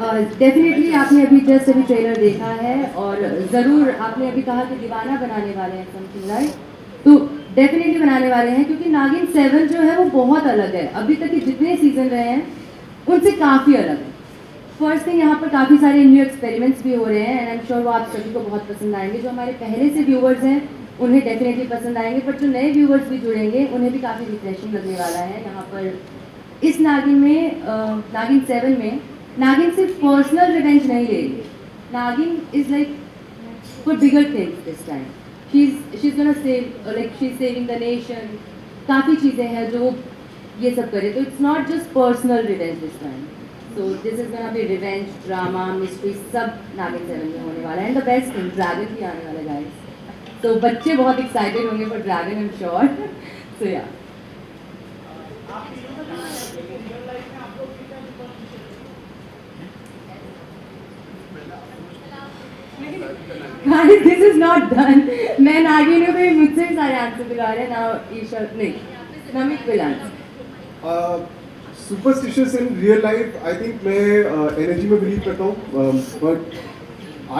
Definitely आपने अभी just अभी ट्रेलर देखा है और ज़रूर आपने अभी कहा कि दीवाना बनाने वाले हैं समथिंग राइट, तो डेफिनेटली बनाने वाले हैं क्योंकि नागिन 7 जो है वो बहुत अलग है। अभी तक के जितने सीजन रहे हैं उनसे काफ़ी अलग है। फर्स्ट थिंग यहाँ पर काफ़ी सारे न्यू एक्सपेरिमेंट्स भी हो रहे हैं एंड आई एम श्योर वो आप सभी को बहुत पसंद आएंगे। जो हमारे पहले से व्यूवर्स हैं उन्हें डेफिनेटली पसंद आएंगे, बट जो नए व्यूवर्स भी जुड़ेंगे उन्हें भी काफ़ी रिफ्रेशिंग लगने वाला है। यहाँ पर इस नागिन में नागिन 7 में नागिन सिर्फ पर्सनल रिवेंज नहीं ले रही, नागिन is like for bigger things this time. She is gonna save, like she is saving the nation, काफ़ी चीज़ें हैं जो ये सब करे, तो it's not just personal revenge this time. So this is gonna be revenge, drama, mystery, सब नागिन 7 में होने वाला है। And the best thing, dragon भी आने वाला है गाइस, तो बच्चे बहुत एक्साइटेड होंगे for dragon, I am sure. So yeah Guys, this is not done. मैं नागिन पे मुझसे सारे आंसर दिला रहे हैं ना, ईशा नहीं, Namit will answer. Superstitious in real life, I think मैं एनर्जी में बिलीव करता हूँ, बट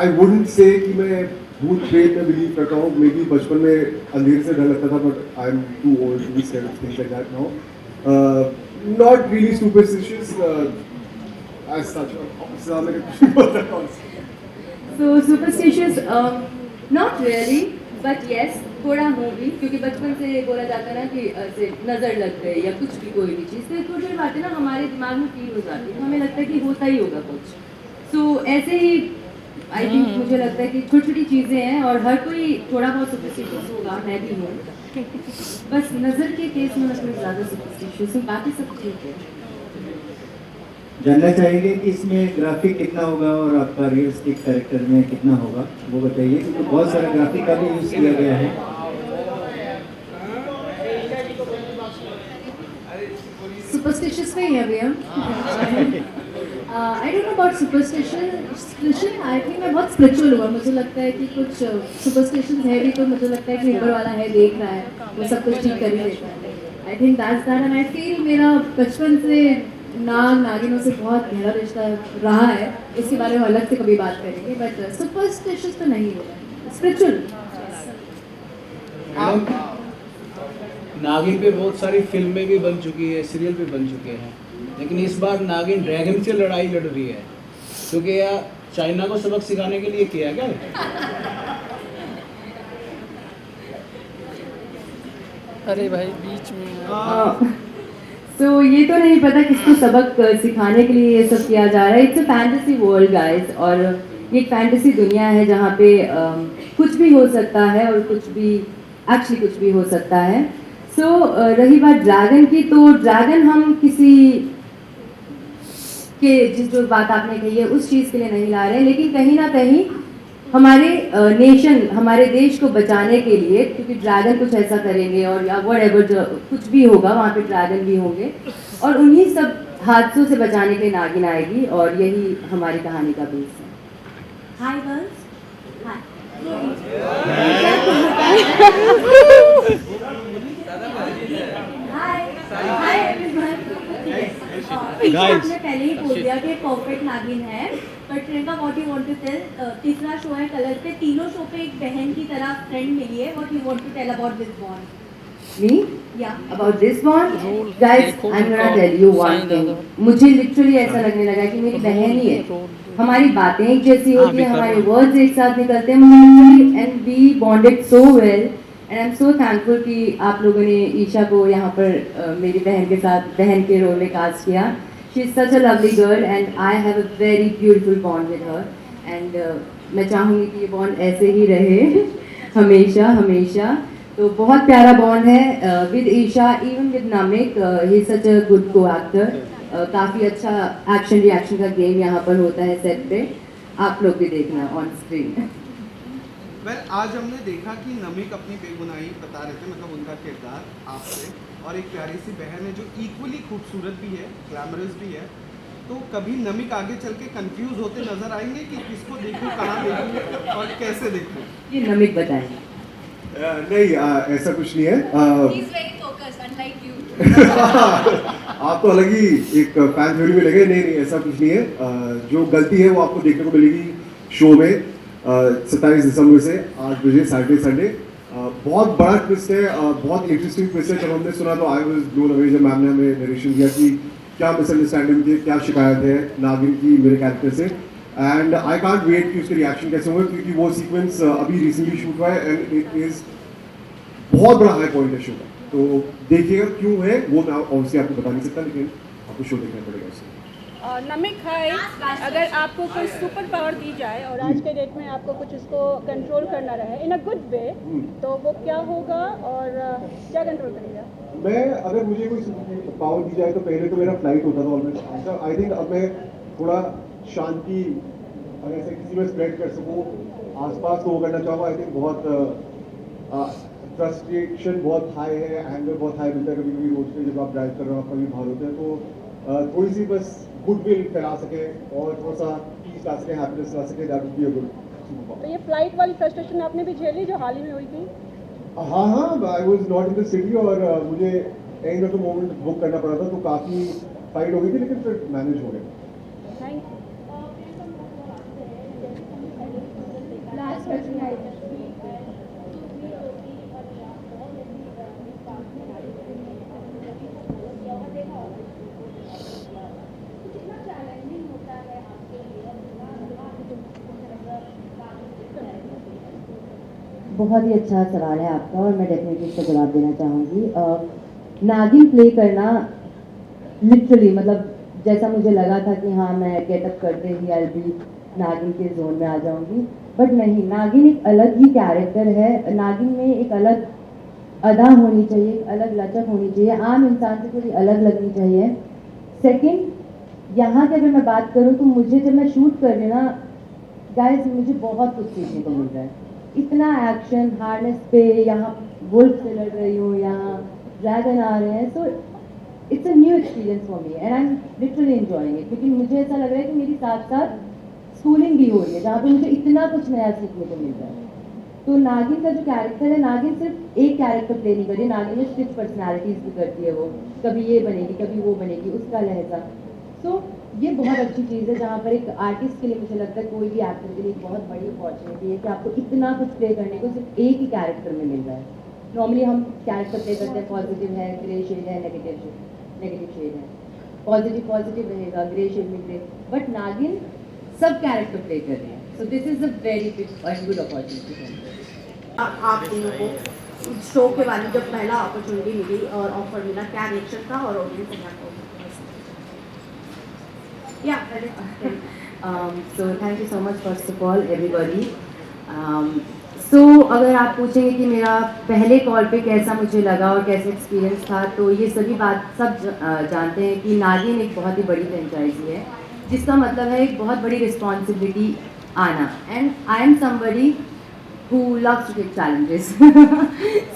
आई वुडंट से कि मैं भूत प्रेत में बिलीव करता हूँ। मे बी बचपन में अंधेरे से डर लगता था, but I am too old to be scared of things like that now. Not really superstitious as such. इससे मेरे कुछ नहीं पता। So superstitious, not really, but yes, थोड़ा हूँ भी, क्योंकि बचपन से ये बोला जाता है ना कि ऐसे नज़र लग गई या कुछ भी, कोई भी चीज़, तो छोटी छोटी बातें ना हमारे दिमाग में फील हो जाती है, तो हमें लगता है कि होता ही होगा कुछ। सो ऐसे ही आई थिंक मुझे लगता है कि छोटी छोटी चीज़ें हैं और हर कोई थोड़ा बहुत सुपरस्टिशियस होगा, मैं भी हूँ। बस नज़र के केस में मैं थोड़ी ज़्यादा सुपरस्टिशियस हूँ, बाकी सब ठीक है। जानना चाहेंगे कि इसमें ग्राफिक कितना होगा और आपका रियलिस्टिक कैरेक्टर में कितना होगा, वो बताइए, क्योंकि बहुत सारा ग्राफिक का भी यूज़ किया गया है। सुपरस्टिशियस नहीं है अभी हम। I don't know about superstition, I think मैं बहुत स्पिरिचुअल हुआ। मुझे लगता है कि कुछ सुपरस्टिशन है भी, तो मुझे लगता है कि ऊपर वाला है, देख रहा है, वो सब कुछ ठीक कर ही देता है। I think that's that and I feel मेरा बचपन से नागिनों से बहुत गहरा रिश्ता रहा है। इसके बारे में अलग से कभी बात करेंगे, बट सुपरस्टिशियस तो नहीं होगा, स्पिरिचुअल। नागिन पे बहुत सारी फिल्में भी बन चुकी है, सीरियल भी बन चुके हैं, लेकिन इस बार नागिन ड्रैगन से लड़ाई लड़ रही है, क्योंकि यह चाइना को सबक सिखाने के लिए किया क्या? अरे भाई बीच में तो ये तो नहीं पता किसको सबक सिखाने के लिए ये सब किया जा रहा है। It's a fantasy world guys, और ये एक फैंटेसी दुनिया है जहाँ पे कुछ भी हो सकता है और कुछ भी एक्चुअली कुछ भी हो सकता है। सो रही बात ड्रैगन की, तो ड्रैगन हम किसी के जो बात आपने कही है उस चीज़ के लिए नहीं ला रहे, लेकिन कहीं ना कहीं हमारे नेशन, हमारे देश को बचाने के लिए, क्योंकि ड्रैगन कुछ ऐसा करेंगे और या व्हाटएवर जो कुछ भी होगा वहाँ पे ड्रैगन भी होंगे, और उन्हीं सब हादसों से बचाने के लिए नागिन आएगी, और यही हमारी कहानी का बेस है। Hi girls, hi everyone. आपने पहले ही बोल दिया कि परफेक्ट नागिन है, but Priyanka what you want to tell? तीसरा शो है कलर पे, तीनों शो पे एक बहन की तरह फ्रेंड मिली है, what you want to tell about this bond? Me? Yeah. About this bond? Guys, I'm gonna tell you one thing. मुझे literally ऐसा लगने लगा कि मेरी बहन ही है। हमारी बातें एक जैसी होती है, हमारे वर्ड्स एक साथ निकलते हैं, मुझे and we bonded so well. And I'm so thankful कि आप लोगों ने ईशा को यहाँ पर मेरी बहन के साथ बहन के रोल में कास्ट किया। She is such a lovely girl and I have a very beautiful bond with her. And मैं चाहूँगी कि ये बॉन्ड ऐसे ही रहे हमेशा हमेशा। तो बहुत प्यारा बॉन्ड है with Isha, even with Namik, he such a good co-actor. काफ़ी अच्छा एक्शन रिएक्शन का गेम यहाँ पर होता है सेट पे, आप लोग भी देखना ऑन स्क्रीन। वेल, आज हमने देखा कि नमिक अपनी बेगुनाही बता रहे थे, मतलब उनका किरदार आपसे, और एक प्यारी सी बहन है जो इक्वली खूबसूरत भी है, ग्लैमरस भी है। तो कभी नमिक आगे चल के कंफ्यूज होते नजर आएंगे कि किसको देखूं, कहाँ देखूं और कैसे देखूं? ये नमिक बताएंगे। नहीं, ऐसा कुछ नहीं है। He's very focused, unlike you. आप तो अलग ही एक फैन थ्योरी में लगे। नहीं नहीं, ऐसा कुछ नहीं है। जो गलती है वो आपको देखने को मिलेगी शो में 27 दिसंबर से 8 बजे सैटरडे संडे। बहुत बड़ा ट्विस्ट है, बहुत इंटरेस्टिंग ट्विस्ट है। जब हमने सुना तो आई वाज ब्लोन अवे जब मैम ने हमें नरेशन दिया कि क्या मिसअंडरस्टैंडिंग थी, क्या शिकायत है नागिन की मेरे कैरेक्टर से। एंड आई कांट वेट कि उसके रिएक्शन कैसे हुए, क्योंकि वो सीक्वेंस अभी रिसेंटली शूट हुआ है एंड इट इज़ बहुत बड़ा हाई पॉइंट है शो का। तो देखिएगा क्यों है वो मैं ऑब्वियसली आपको बता नहीं सकता, लेकिन आपको शो देखना पड़ेगा उससे। और नमिक है, अगर आपको कोई सुपर पावर दी जाए और आज के डेट में आपको कुछ उसको कंट्रोल करना रहे इन अ गुड वे, तो वो क्या होगा और क्या कंट्रोल करेगा? मैं अगर मुझे कोई सुपर पावर दी जाए तो पहले तो मेरा फ्लाइट होता था ऑलरेडी। आई थिंक अब मैं थोड़ा शांति अगर ऐसे किसी में स्प्रेड कर सकूँ आसपास तो वो करना चाहूँगा। आई थिंक बहुत फ्रस्ट्रेशन बहुत हाई है, एंगर बहुत हाई मिलता है कभी कभी रोड पे जब आप ड्राइव कर रहे हो, आप कभी बाहर होते हैं तो थोड़ी सी बस गुडविल फैला सके और थोड़ा सा पीस ला सके, हैप्पीनेस ला सके, that would be a good super power. तो ये फ्लाइट वाली फ्रस्ट्रेशन आपने भी झेली जो हाल ही में हुई थी? हाँ, I was not in the city और मुझे end of the moment book करना पड़ा था, तो काफ़ी फाइट हो गई थी, लेकिन फिर मैनेज हो गया। Thank you. बहुत ही अच्छा सवाल है आपका और मैं डेफिनेटली इसका जवाब देना चाहूँगी। नागिन प्ले करना लिटरली मतलब जैसा मुझे लगा था कि हाँ मैं गेटअप करते ही आई बी नागिन के जोन में आ जाऊँगी, बट नहीं, नागिन एक अलग ही कैरेक्टर है। नागिन में एक अलग अदा होनी चाहिए, एक अलग लचक होनी चाहिए, आम इंसान से थोड़ी अलग लगनी चाहिए। सेकंड, यहाँ की अगर मैं बात करूँ तो मुझे जब मैं शूट कर रही हूँ ना गाइस, मुझे बहुत कुछ सीखने को मिल रहा है। इतना एक्शन हार्नेस पे, यहाँ वुल्फ से लड़ रही हूँ, यहाँ ड्रैगन आ रहे हैं, so it's a new experience for me and I am literally enjoying it. क्योंकि मुझे ऐसा लग रहा है कि मेरी साथ साथ स्कूलिंग भी हो रही है जहाँ पे मुझे इतना कुछ नया सीखने को मिल रहा है। तो नागिन का जो कैरेक्टर है, नागिन सिर्फ एक कैरेक्टर प्ले नहीं कर रही, नागिन में सिर्फ पर्सनैलिटीज भी करती है। वो कभी ये बनेगी, कभी वो बनेगी, उसका लहजा। सो ये बहुत अच्छी चीज़ है जहाँ पर एक आर्टिस्ट के लिए मुझे लगता है कोई भी एक्टर के लिए एक बहुत बड़ी अपॉर्चुनिटी है कि आपको इतना कुछ प्ले करने को सिर्फ एक ही कैरेक्टर में मिल रहा है। नॉर्मली हम कैरेक्टर प्ले करते हैं, पॉजिटिव है, ग्रे शेड है, नेगेटिव शेड है, पॉजिटिव रहेगा, ग्रे शेड में ग्रे, बट नागिन सब कैरेक्टर प्ले कर रहे हैं। So this is a very big and good opportunity. आप तीनों को शो के बारे में जब पहला अपॉर्चुनिटी मिली और ऑफर मिला, क्या रिएक्शन था और ऑडियंस ने आपको? So thank you so much first of all everybody. So अगर आप पूछेंगे कि मेरा पहले कॉल पे कैसा मुझे लगा और कैसे एक्सपीरियंस था, तो ये सभी बात सब जानते हैं कि नागिन एक बहुत ही बड़ी फ्रेंचाइजी है, जिसका मतलब है एक बहुत बड़ी रिस्पॉन्सिबिलिटी आना। And I am somebody who loves to take challenges.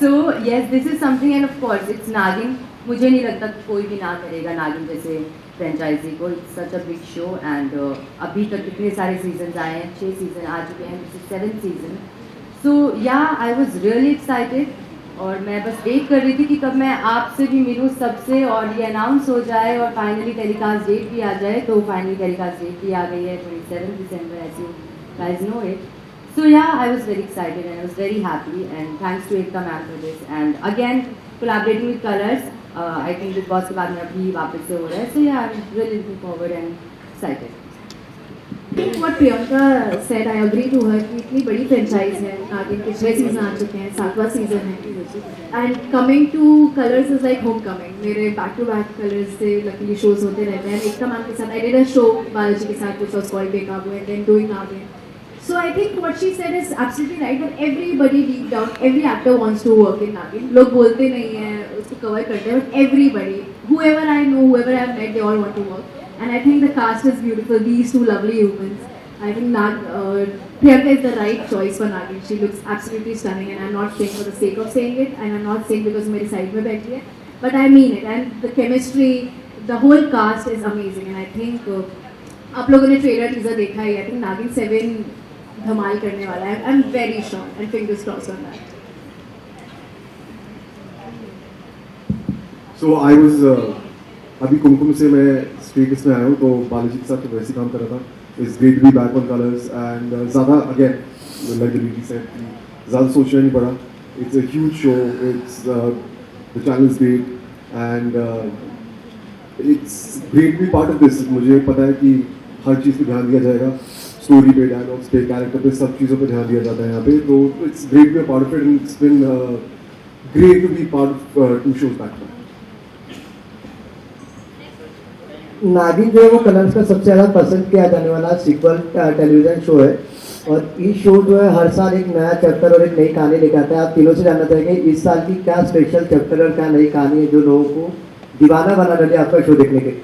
So yes, this is something, and of course it's Nagin. मुझे नहीं लगता कि कोई भी ना करेगा नागिन जैसे फ्रेंचाइजी को। It's such a big show and अभी तक कितने सारे सीजन्स आए हैं, 6 सीजन आ चुके हैं, दिस इज 7th सीजन। सो या आई वॉज रियली एक्साइटेड और मैं बस वेट कर रही थी कि कब मैं आपसे भी मिलूँ सबसे और ये अनाउंस हो जाए और फाइनली टेलीकास्ट डेट भी आ जाए। तो फाइनली टेलीकास्ट डेट भी आ गई है 27 दिसंबर, as you guys know it. So yeah, I was very excited and I was very happy, and thanks to Ekta ma'am for this. And again, collaborating with Colors, I think Big Boss के बाद में अभी वापस से हो रहा है. So yeah, I'm really looking forward and excited. I think what Priyanka said, I agree to her कि इतनी बड़ी franchise है, नागिन के 6 सीजन आ चुके हैं, 7वां सीजन है, and coming to Colors is like homecoming. मेरे back to back Colors से luckily shows होते रहते हैं. एकता मैम के साथ I did a show Balaji के साथ which was called Bekabu, and then doing Nagin. So I think what she said is absolutely right, that everybody deep down, every actor wants to work in Nagin. लोग बोलते नहीं हैं, उसको cover करते हैं, but everybody, whoever I know, whoever I have met, they all want to work. And I think the cast is beautiful. These two lovely humans. I think Priyanka is the right choice for Nagin. She looks absolutely stunning, and I'm not saying for the sake of saying it, and I'm not saying because मेरी side में बैठी है, but I mean it. And the chemistry, the whole cast is amazing, and I think आप लोगों ने trailer teaser देखा है. I think Nagin 7 धमाल करने वाला है. I'm very strong and fingers crossed on that. So I was अभी कुमकुम से मैं स्टेटस में आया हूँ, तो बालाजी के साथ तो वैसे काम कर रहा था. It's great to be back on Colors and ज़्यादा again like the lady said, ज़्यादा सोचना नहीं पड़ा. It's a huge show, it's the channel is great and it's great be part of this. मुझे पता है कि हर चीज़ पे ध्यान दिया जाएगा, स्टोरी पे, डायलॉग्स पे, कैरेक्टर पे, सब चीज़ों पे ध्यान दिया जाता है यहाँ पे. तो it's great to be part of it and it's been great to be part of 2 shows back. नागिन जो है वो कलर्स का सबसे ज़्यादा पसंद किया जाने वाला सीक्वल टेलीविज़न शो है, और ये शो जो है हर साल एक नया चैप्टर और एक नई कहानी लेकर आता है. आप तीनों से जानना चाहेंगे इस साल की क्या स्पेशल चैप्टर और क्या नई कहानी है जो लोगों को दीवाना बना रही है आपका शो देखने के.